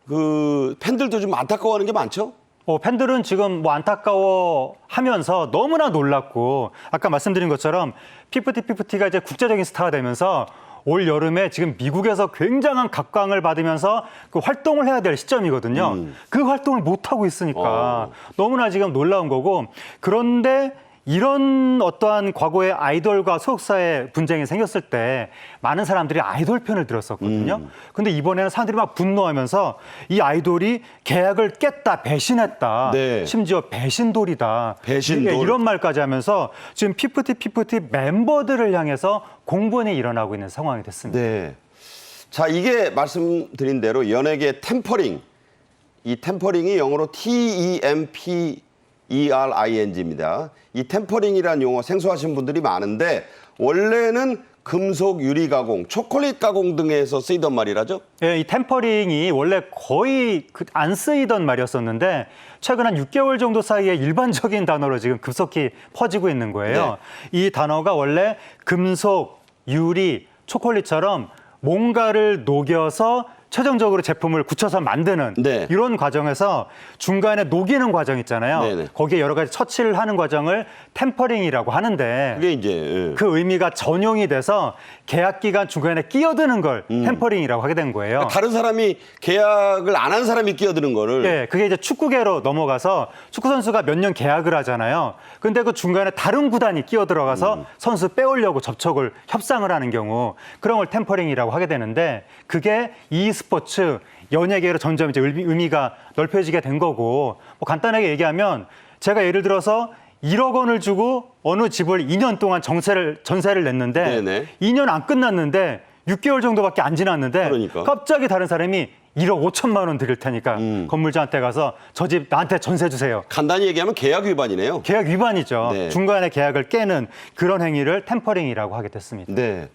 그 팬들도 좀 안타까워하는 게 많죠? 팬들은 지금 뭐 안타까워하면서 너무나 놀랐고 아까 말씀드린 것처럼 피프티가 이제 국제적인 스타가 되면서 올 여름에 지금 미국에서 굉장한 각광을 받으면서 그 활동을 해야 될 시점이거든요. 그 활동을 못하고 있으니까 너무나 지금 놀라운 거고 그런데 이런 어떠한 과거의 아이돌과 소속사의 분쟁이 생겼을 때 많은 사람들이 아이돌 편을 들었었거든요. 근데 이번에는 사람들이 막 분노하면서 이 아이돌이 계약을 깼다, 배신했다. 네. 심지어 배신돌이다. 배신돌. 이런 말까지 하면서 지금 피프티 멤버들을 향해서 공분이 일어나고 있는 상황이 됐습니다. 네. 자, 이게 말씀드린 대로 연예계 템퍼링. 이 템퍼링이 영어로 TEMPERING입니다. 이 템퍼링이라는 용어 생소하신 분들이 많은데 원래는 금속, 유리 가공, 초콜릿 가공 등에서 쓰이던 말이라죠? 예, 이 템퍼링이 원래 거의 안 쓰이던 말이었었는데 최근 한 6개월 정도 사이에 일반적인 단어로 지금 급속히 퍼지고 있는 거예요. 이 단어가 원래 금속, 유리, 초콜릿처럼 뭔가를 녹여서 최종적으로 제품을 굳혀서 만드는 네. 이런 과정에서 중간에 녹이는 과정 있잖아요. 네네. 거기에 여러 가지 처치를 하는 과정을 템퍼링이라고 하는데 그게 이제 예. 그 의미가 전용이 돼서 계약 기간 중간에 끼어드는 걸 템퍼링이라고 하게 된 거예요. 다른 사람이 계약을 안 한 사람이 끼어드는 거를 예, 그게 이제 축구계로 넘어가서 축구 선수가 몇 년 계약을 하잖아요. 근데 그 중간에 다른 구단이 끼어들어가서 선수 빼오려고 접촉을 협상을 하는 경우 그런 걸 템퍼링이라고 하게 되는데 그게 e스포츠 연예계로 점점 이제 의미가 넓혀지게 된 거고 뭐 간단하게 얘기하면 제가 예를 들어서 1억 원을 주고 어느 집을 2년 동안 전세를 냈는데 네네. 2년 안 끝났는데 6개월 정도밖에 안 지났는데 그러니까. 갑자기 다른 사람이 1억 5천만 원 드릴 테니까 건물주한테 가서 저 집 나한테 전세 주세요. 간단히 얘기하면 계약 위반이네요. 계약 위반이죠. 네. 중간에 계약을 깨는 그런 행위를 템퍼링이라고 하게 됐습니다. 네.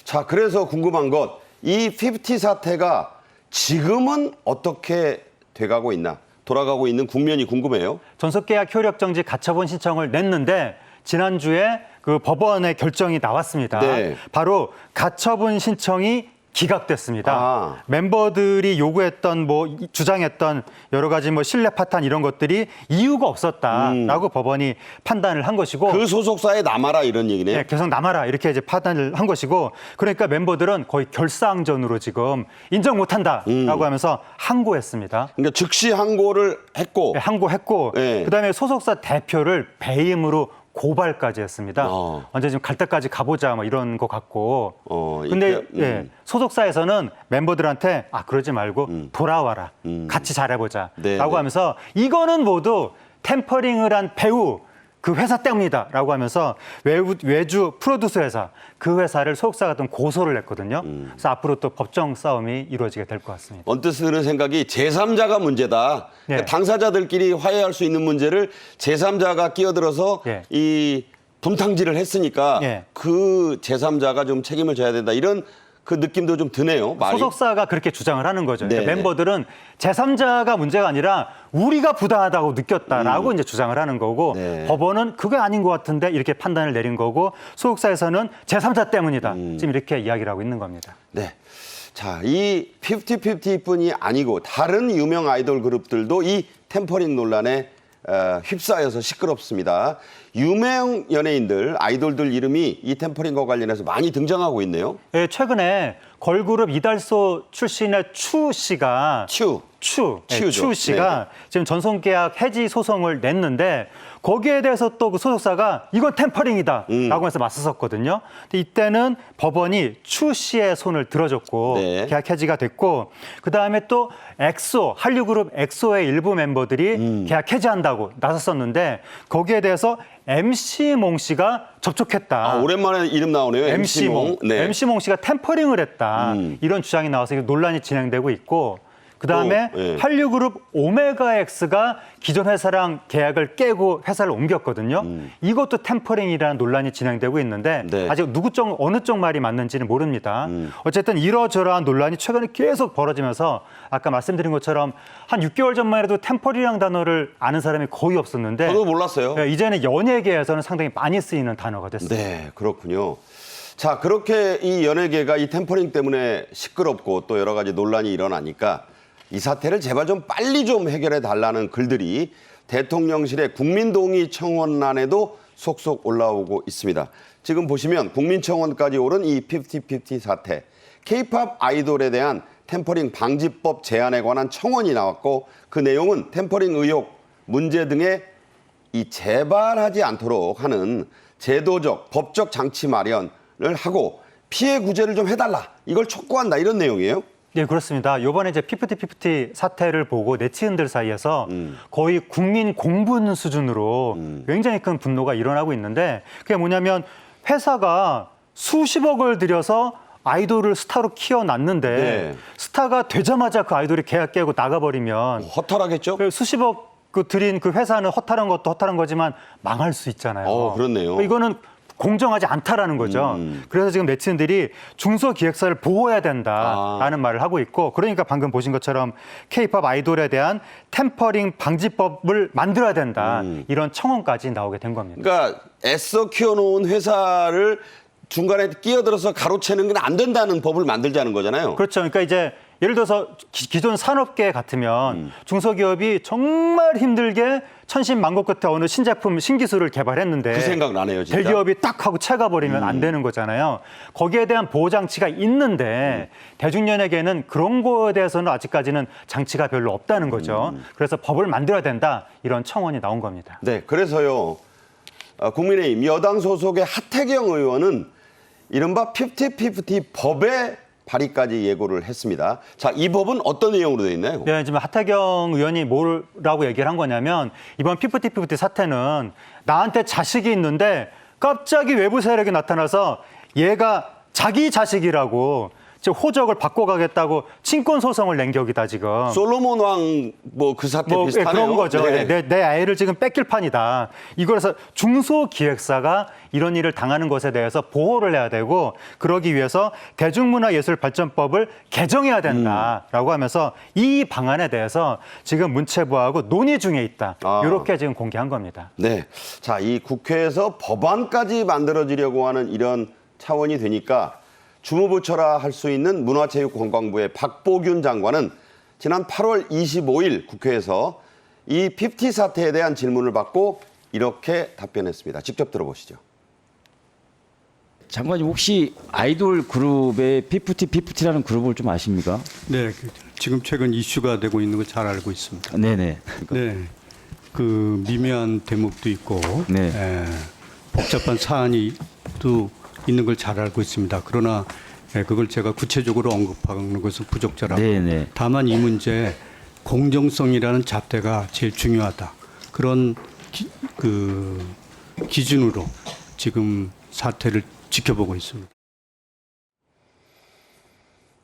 자, 그래서 궁금한 것, 이 50 사태가 지금은 어떻게 돼가고 있나, 돌아가고 있는 국면이 궁금해요. 전속계약 효력정지 가처분 신청을 냈는데 지난주에 그 법원의 결정이 나왔습니다. 네. 바로 가처분 신청이 기각됐습니다. 아. 멤버들이 요구했던 주장했던 여러 가지 신뢰 파탄 이런 것들이 이유가 없었다라고 법원이 판단을 한 것이고 그 소속사에 남아라 이런 얘기네요. 네, 계속 남아라 이렇게 이제 판단을 한 것이고 그러니까 멤버들은 거의 결사항전으로 지금 인정 못한다라고 하면서 항고했습니다. 그러니까 즉시 항고를 했고 네, 항고했고 네. 그다음에 소속사 대표를 배임으로 고발까지 했습니다. 어. 완전 지금 갈 때까지 가보자 뭐 이런 것 같고. 근데 이렇게, 예, 소속사에서는 멤버들한테 그러지 말고 돌아와라. 같이 잘해보자. 네, 라고 네. 하면서 이거는 모두 템퍼링을 한 배우 그 회사 때문이다라고 하면서 외주 프로듀서 회사 그 회사를 소속사가 좀 고소를 했거든요. 그래서 앞으로 또 법정 싸움이 이루어지게 될 것 같습니다. 언뜻 드는 생각이 제3자가 문제다. 네. 그러니까 당사자들끼리 화해할 수 있는 문제를 제3자가 끼어들어서 네. 이 분탕질을 했으니까 네. 그 제3자가 좀 책임을 져야 된다. 이런 그 느낌도 좀 드네요. 말이. 소속사가 그렇게 주장을 하는 거죠. 그러니까 네, 멤버들은 제3자가 문제가 아니라 우리가 부당하다고 느꼈다라고 이제 주장을 하는 거고 네. 법원은 그게 아닌 것 같은데 이렇게 판단을 내린 거고 소속사에서는 제3자 때문이다. 지금 이렇게 이야기를 하고 있는 겁니다. 네. 자, 이 50-50뿐이 아니고 다른 유명 아이돌 그룹들도 이 템퍼링 논란에 휩싸여서 시끄럽습니다. 유명 연예인들, 아이돌들 이름이 이 템퍼링과 관련해서 많이 등장하고 있네요. 예, 최근에 걸그룹 이달소 출신의 추 씨가 추. 추 추죠. 씨가 지금 전속계약 해지 소송을 냈는데 거기에 대해서 또 그 소속사가 이건 템퍼링이다라고 해서 맞섰었거든요. 근데 이때는 법원이 추 씨의 손을 들어줬고 네. 계약 해지가 됐고 그 다음에 또 엑소 한류그룹 엑소의 일부 멤버들이 계약 해지한다고 나섰었는데 거기에 대해서 MC 몽 씨가 접촉했다. 오랜만에 이름 나오네요. MC 몽. 네. MC 몽 씨가 템퍼링을 했다. 이런 주장이 나와서 논란이 진행되고 있고 그다음에 또, 예. 한류그룹 오메가엑스가 기존 회사랑 계약을 깨고 회사를 옮겼거든요. 이것도 템퍼링이라는 논란이 진행되고 있는데 네. 아직 어느 쪽 말이 맞는지는 모릅니다. 어쨌든 이러저러한 논란이 최근에 계속 벌어지면서 아까 말씀드린 것처럼 한 6개월 전만 해도 템퍼링이라는 단어를 아는 사람이 거의 없었는데 저도 몰랐어요. 이제는 연예계에서는 상당히 많이 쓰이는 단어가 됐습니다. 네, 그렇군요. 자, 그렇게 이 연예계가 이 템퍼링 때문에 시끄럽고 또 여러 가지 논란이 일어나니까 이 사태를 제발 좀 빨리 좀 해결해 달라는 글들이 대통령실의 국민동의 청원란에도 속속 올라오고 있습니다. 지금 보시면 국민청원까지 오른 이 50-50 사태, K-팝 아이돌에 대한 템퍼링 방지법 제안에 관한 청원이 나왔고 그 내용은 템퍼링 의혹, 문제 등의 이 재발하지 않도록 하는 제도적, 법적 장치 마련을 하고 피해 구제를 좀 해달라. 이걸 촉구한다. 이런 내용이에요. 네, 그렇습니다. 이번에 이제 50-50 사태를 보고 네티즌들 사이에서 거의 국민 공분 수준으로 굉장히 큰 분노가 일어나고 있는데 그게 뭐냐면 회사가 수십억을 들여서 아이돌을 스타로 키워놨는데 네. 스타가 되자마자 그 아이돌이 계약 깨고 나가버리면 허탈하겠죠? 그 수십억 들인 그 회사는 허탈한 것도 허탈한 거지만 망할 수 있잖아요. 그렇네요. 이거는 공정하지 않다라는 거죠. 그래서 지금 네티즌들이 중소기획사를 보호해야 된다라는 말을 하고 있고 그러니까 방금 보신 것처럼 K-팝 아이돌에 대한 템퍼링 방지법을 만들어야 된다. 이런 청원까지 나오게 된 겁니다. 그러니까 애써 키워놓은 회사를 중간에 끼어들어서 가로채는 건 안 된다는 법을 만들자는 거잖아요. 그렇죠. 그러니까 이제 예를 들어서 기존 산업계 같으면 중소기업이 정말 힘들게 천신만고 끝에 어느 신제품, 신기술을 개발했는데 그 생각 나네요, 진짜. 대기업이 딱 하고 채가버리면 안 되는 거잖아요. 거기에 대한 보호 장치가 있는데 대중연예계는 그런 거에 대해서는 아직까지는 장치가 별로 없다는 거죠. 그래서 법을 만들어야 된다 이런 청원이 나온 겁니다. 네, 그래서요. 국민의힘 여당 소속의 하태경 의원은 이른바 50-50 법의 발의까지 예고를 했습니다. 자, 이 법은 어떤 내용으로 되어 있나요? 네, 지금 하태경 의원이 뭐라고 얘기를 한 거냐면 이번 50-50 사태는 나한테 자식이 있는데 갑자기 외부 세력이 나타나서 얘가 자기 자식이라고 지금 호적을 바꿔가겠다고 친권 소송을 낸 격이다 지금. 솔로몬 왕 뭐 그 사태 비슷하네요. 그런 거죠. 네. 내 아이를 지금 뺏길 판이다. 이거라서 중소기획사가 이런 일을 당하는 것에 대해서 보호를 해야 되고 그러기 위해서 대중문화예술발전법을 개정해야 된다라고 하면서 이 방안에 대해서 지금 문체부하고 논의 중에 있다. 이렇게 지금 공개한 겁니다. 네. 자, 이 국회에서 법안까지 만들어지려고 하는 이런 차원이 되니까 주무부처라 할 수 있는 문화체육관광부의 박보균 장관은 지난 8월 25일 국회에서 이 50 사태에 대한 질문을 받고 이렇게 답변했습니다. 직접 들어보시죠. 장관님 혹시 아이돌 그룹의 50-50라는 그룹을 좀 아십니까? 네, 지금 최근 이슈가 되고 있는 걸 잘 알고 있습니다. 네네. 네, 그 미묘한 대목도 있고 네. 복잡한 사안이 또 있는 걸 잘 알고 있습니다. 그러나 그걸 제가 구체적으로 언급하는 것은 부적절하고 네네. 다만 이 문제 공정성이라는 잣대가 제일 중요하다. 그런 기준으로 지금 사태를 지켜보고 있습니다.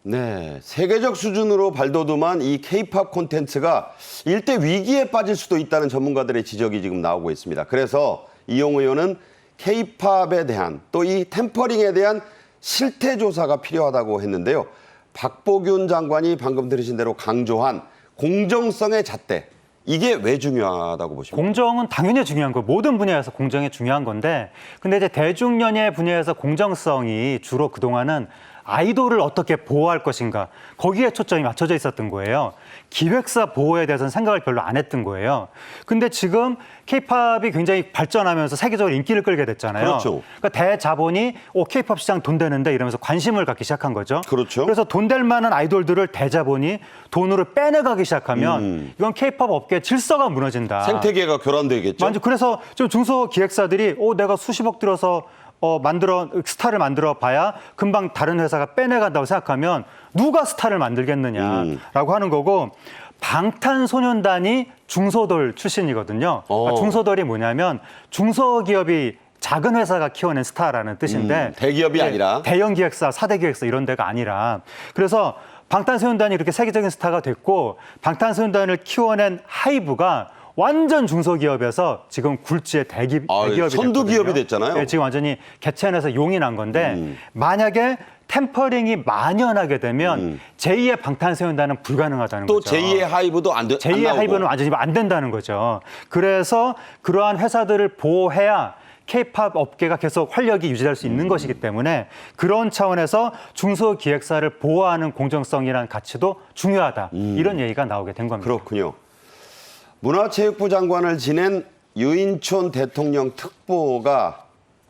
네, 세계적 수준으로 발돋움한 이 K-팝 콘텐츠가 일대 위기에 빠질 수도 있다는 전문가들의 지적이 지금 나오고 있습니다. 그래서 이용 의원은 K-팝에 대한 또 이 템퍼링에 대한 실태 조사가 필요하다고 했는데요. 박보균 장관이 방금 들으신 대로 강조한 공정성의 잣대. 이게 왜 중요하다고 보십니까? 공정은 당연히 중요한 거예요. 모든 분야에서 공정이 중요한 건데 근데 이제 대중연예 분야에서 공정성이 주로 그동안은 아이돌을 어떻게 보호할 것인가 거기에 초점이 맞춰져 있었던 거예요. 기획사 보호에 대해서는 생각을 별로 안 했던 거예요. 근데 지금 K-팝이 굉장히 발전하면서 세계적으로 인기를 끌게 됐잖아요. 그렇죠. 그러니까 대자본이 K-팝 시장 돈 되는데 이러면서 관심을 갖기 시작한 거죠. 그렇죠. 그래서 돈 될 만한 아이돌들을 대자본이 돈으로 빼내가기 시작하면 이건 K-팝 업계 질서가 무너진다. 생태계가 교란되겠죠. 맞죠. 그래서 좀 중소기획사들이 내가 수십억 들여서 스타를 만들어 봐야 금방 다른 회사가 빼내간다고 생각하면 누가 스타를 만들겠느냐라고 하는 거고 방탄소년단이 중소돌 출신이거든요. 그러니까 중소돌이 뭐냐면 중소기업이 작은 회사가 키워낸 스타라는 뜻인데 대기업이 아니라 대형 기획사, 4대 기획사 이런 데가 아니라 그래서 방탄소년단이 이렇게 세계적인 스타가 됐고 방탄소년단을 키워낸 하이브가 완전 중소기업에서 지금 굴지의 대기업이 선두 기업이 됐잖아요. 네, 지금 완전히 개천에서 용이 난 건데 만약에 템퍼링이 만연하게 되면 제2의 방탄소년단은 불가능하다는 또 거죠. 제2의 하이브도 제2의 하이브는 완전히 안 된다는 거죠. 그래서 그러한 회사들을 보호해야 K-팝 업계가 계속 활력이 유지될 수 있는 것이기 때문에 그런 차원에서 중소기획사를 보호하는 공정성이라는 가치도 중요하다. 이런 얘기가 나오게 된 겁니다. 그렇군요. 문화체육부 장관을 지낸 유인촌 대통령 특보가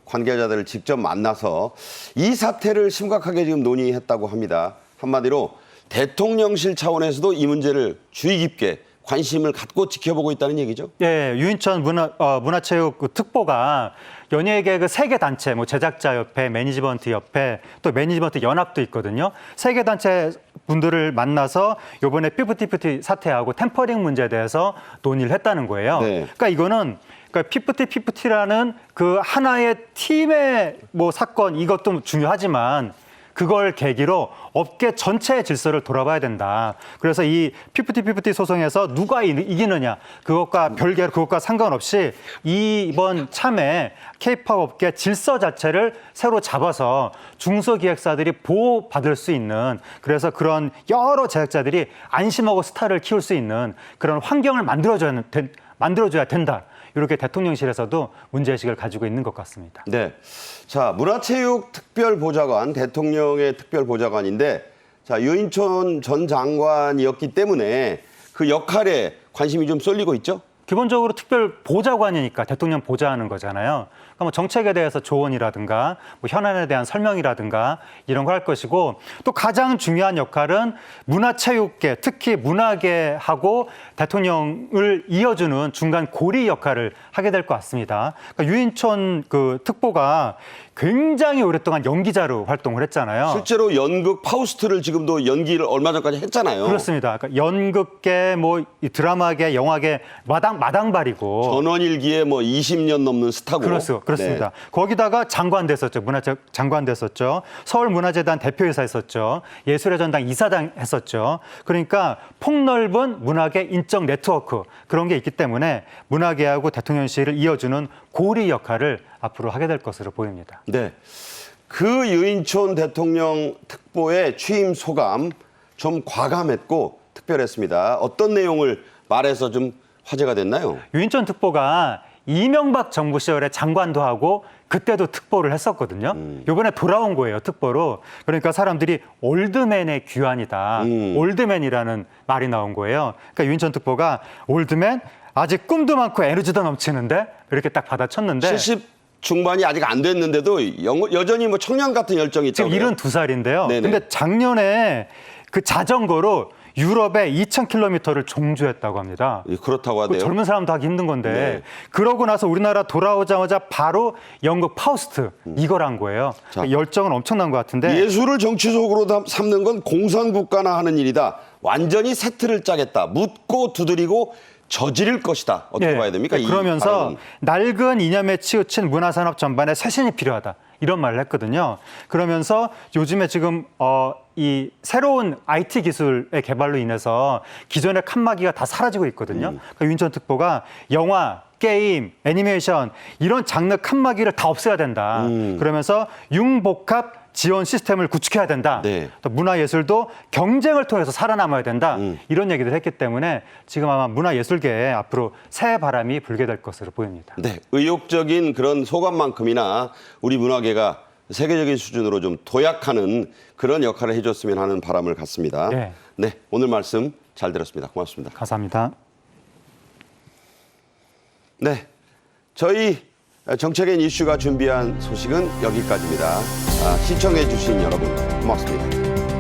관계자들을 직접 만나서 이 사태를 심각하게 지금 논의했다고 합니다. 한마디로 대통령실 차원에서도 이 문제를 주의 깊게 관심을 갖고 지켜보고 있다는 얘기죠. 예, 유인천 문화체육 특보가 연예계 세계 단체, 제작자협회, 매니지먼트협회, 또 매니지먼트 연합도 있거든요. 세계 단체 분들을 만나서 이번에 50-50 사태하고 템퍼링 문제에 대해서 논의를 했다는 거예요. 네. 그러니까 이거는 50-50라는 그 하나의 팀의 사건 이것도 중요하지만 그걸 계기로 업계 전체의 질서를 돌아봐야 된다. 그래서 이 50-50 소송에서 누가 이기느냐 그것과 별개로 그것과 상관없이 이번 참에 K-팝 업계 질서 자체를 새로 잡아서 중소기획사들이 보호받을 수 있는 그래서 그런 여러 제작자들이 안심하고 스타를 키울 수 있는 그런 환경을 만들어줘야 된다. 이렇게 대통령실에서도 문제의식을 가지고 있는 것 같습니다. 네. 자, 문화체육 특별보좌관, 대통령의 특별보좌관인데 자, 유인촌 전 장관이었기 때문에 그 역할에 관심이 좀 쏠리고 있죠? 기본적으로 특별 보좌관이니까 대통령 보좌하는 거잖아요. 그러니까 뭐 정책에 대해서 조언이라든가 뭐 현안에 대한 설명이라든가 이런 걸 할 것이고 또 가장 중요한 역할은 문화체육계, 특히 문화계하고 대통령을 이어주는 중간 고리 역할을 하게 될 것 같습니다. 그러니까 유인촌 그 특보가 굉장히 오랫동안 연기자로 활동을 했잖아요. 실제로 연극 파우스트를 지금도 연기를 얼마 전까지 했잖아요. 그렇습니다. 그러니까 연극계, 뭐 이 드라마계, 영화계 마당발이고 전원일기에 뭐 20년 넘는 스타고. 그렇습니다. 네. 거기다가 장관 됐었죠. 문화재 장관 됐었죠. 서울문화재단 대표이사 했었죠. 예술의 전당 이사장 했었죠. 그러니까 폭넓은 문화계 인적 네트워크 그런 게 있기 때문에 문화계하고 대통령실을 이어주는 고리 역할을 앞으로 하게 될 것으로 보입니다. 네. 그 유인촌 대통령 특보의 취임 소감 좀 과감했고 특별했습니다. 어떤 내용을 말해서 좀 화제가 됐나요? 유인촌 특보가 이명박 정부 시절에 장관도 하고 그때도 특보를 했었거든요. 이번에 돌아온 거예요, 특보로. 그러니까 사람들이 올드맨의 귀환이다. 올드맨이라는 말이 나온 거예요. 그러니까 유인촌 특보가 올드맨 아직 꿈도 많고 에너지도 넘치는데 이렇게 딱 받아쳤는데 70 중반이 아직 안 됐는데도 여전히 뭐 청년 같은 열정이 있다고요. 지금 72살인데요. 네네. 근데 작년에 그 자전거로 유럽에 2,000km를 종주했다고 합니다. 그렇다고 그 하대요. 젊은 사람도 하기 힘든 건데 네. 그러고 나서 우리나라 돌아오자마자 바로 연극 파우스트 이걸 한 거예요. 그러니까 열정은 엄청난 것 같은데 예술을 정치 속으로 삼는 건 공산국가나 하는 일이다. 완전히 세트를 짜겠다. 묻고 두드리고 저지를 것이다. 어떻게 예, 봐야 됩니까? 이 그러면서 발언은. 낡은 이념에 치우친 문화산업 전반에 쇄신이 필요하다. 이런 말을 했거든요. 그러면서 요즘에 지금 이 새로운 IT 기술의 개발로 인해서 기존의 칸막이가 다 사라지고 있거든요. 그러니까 유인촌 특보가 영화, 게임, 애니메이션 이런 장르 칸막이를 다 없애야 된다. 그러면서 융복합 지원 시스템을 구축해야 된다. 네. 또 문화예술도 경쟁을 통해서 살아남아야 된다. 이런 얘기를 했기 때문에 지금 아마 문화예술계에 앞으로 새 바람이 불게 될 것으로 보입니다. 네, 의욕적인 그런 소감만큼이나 우리 문화계가 세계적인 수준으로 좀 도약하는 그런 역할을 해줬으면 하는 바람을 갖습니다. 네. 네, 오늘 말씀 잘 들었습니다. 고맙습니다. 감사합니다. 네, 저희 정책인 이슈가 준비한 소식은 여기까지입니다. 시청해 주신 여러분 고맙습니다.